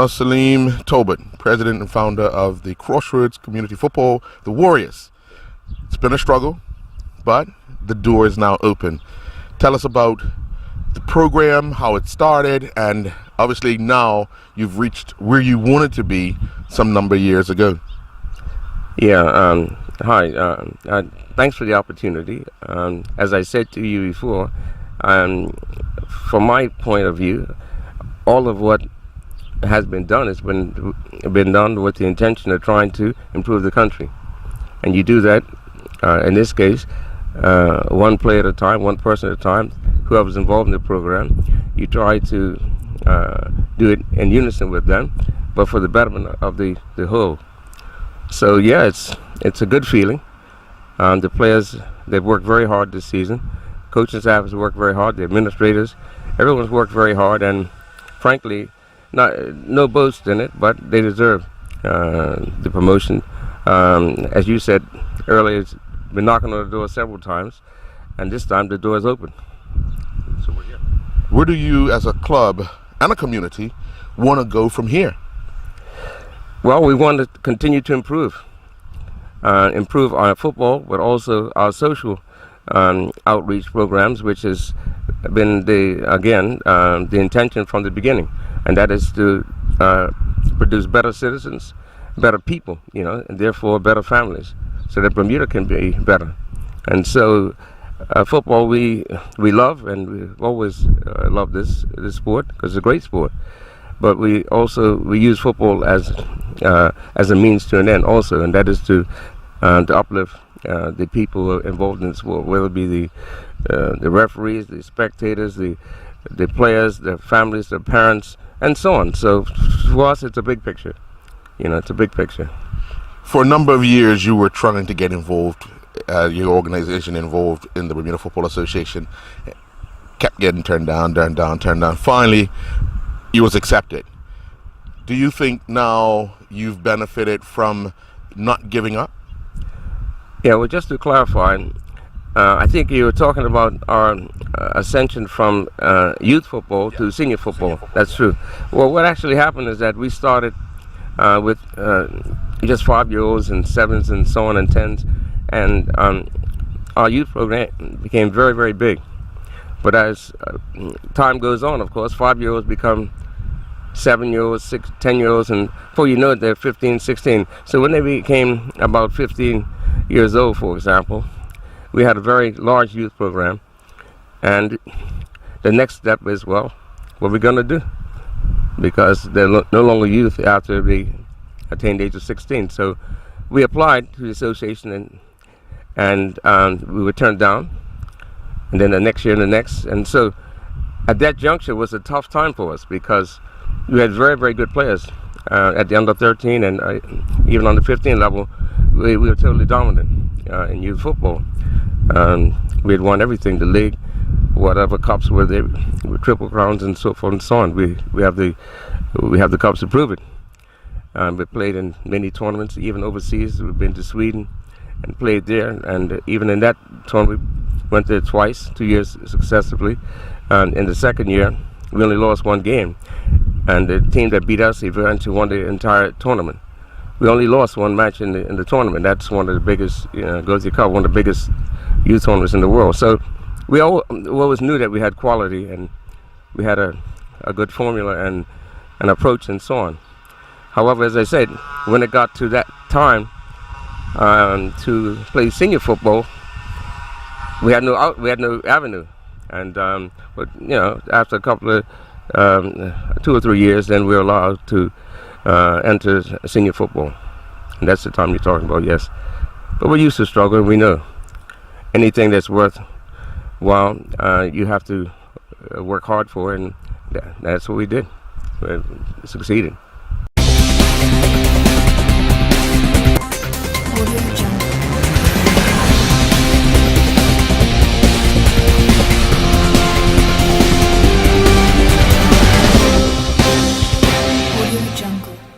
Saleem Talbot, president and founder of the Crossroads Community Football, the Warriors. It's been a struggle, but the door is now open. Tell us about the program, how it started, and obviously now you've reached where you wanted to be some number of years ago. Yeah, hi. Thanks for the opportunity. As I said to you before, from my point of view, all of what has been done has been done with the intention of trying to improve the country. And you do that, in this case, one player at a time, one person at a time, whoever's involved in the program. You try to do it in unison with them, but for the betterment of the whole. So yeah, it's a good feeling. The players, they've worked very hard this season. Coaching staff has worked very hard. The administrators, everyone's worked very hard, and frankly, no boast in it, but they deserve the promotion. As you said earlier, it's been knocking on the door several times, and this time the door is open. So we're here. Where do you, as a club and a community, want to go from here? Well, we want to continue to improve our football, but also our social outreach programs, which has been the intention from the beginning, and that is to produce better citizens, better people, and therefore better families, so that Bermuda can be better. And so football we love, and we've always loved this sport because it's a great sport. But we use football as a means to an end also, and that is to uplift the people who are involved in the sport, whether it be the referees, the spectators, the players, their families, their parents, and so on. So for us, it's a big picture. It's a big picture. For a number of years, you were trying to get involved, your organization involved in the Bermuda Football Association, kept getting turned down. Finally, you was accepted. Do you think now you've benefited from not giving up? Yeah, well, just to clarify, I think you were talking about our ascension from youth football to senior football. That's true. Well, what actually happened is that we started with just 5-year-olds and 7s and so on and 10s, and our youth program became very, very big. But as time goes on, of course, 5-year-olds become 7-year-olds, 6, 10-year-olds, and before you know it, they're 15, 16. So when they became about 15 years old, for example, we had a very large youth program, and the next step is, well, what are we going to do? Because they're no longer youth after they attained the age of 16. So we applied to the association, and we were turned down, and then the next year and the next. And so at that juncture was a tough time for us, because we had very, very good players at the under 13 and even on the 15 level. We were totally dominant in youth football. We had won everything, the league, whatever cups were there, with Triple Crowns and so forth and so on. We have the cups to prove it. We played in many tournaments, even overseas. We've been to Sweden and played there, and even in that tournament, we went there twice, 2 years successively. And in the second year, we only lost one game, and the team that beat us eventually won the entire tournament. We only lost one match in the tournament. That's one of the biggest, Gothi Cup, one of the biggest youth tournaments in the world. So we always knew that we had quality, and we had a good formula and an approach and so on. However, as I said, when it got to that time to play senior football, we had no avenue. And but after a couple of 2 or 3 years, then we were allowed to enter senior football, and that's the time you're talking about, yes. But we're used to struggle. We know anything that's worthwhile, you have to work hard for it, and that's what we did. We succeeded. Audio Jungle.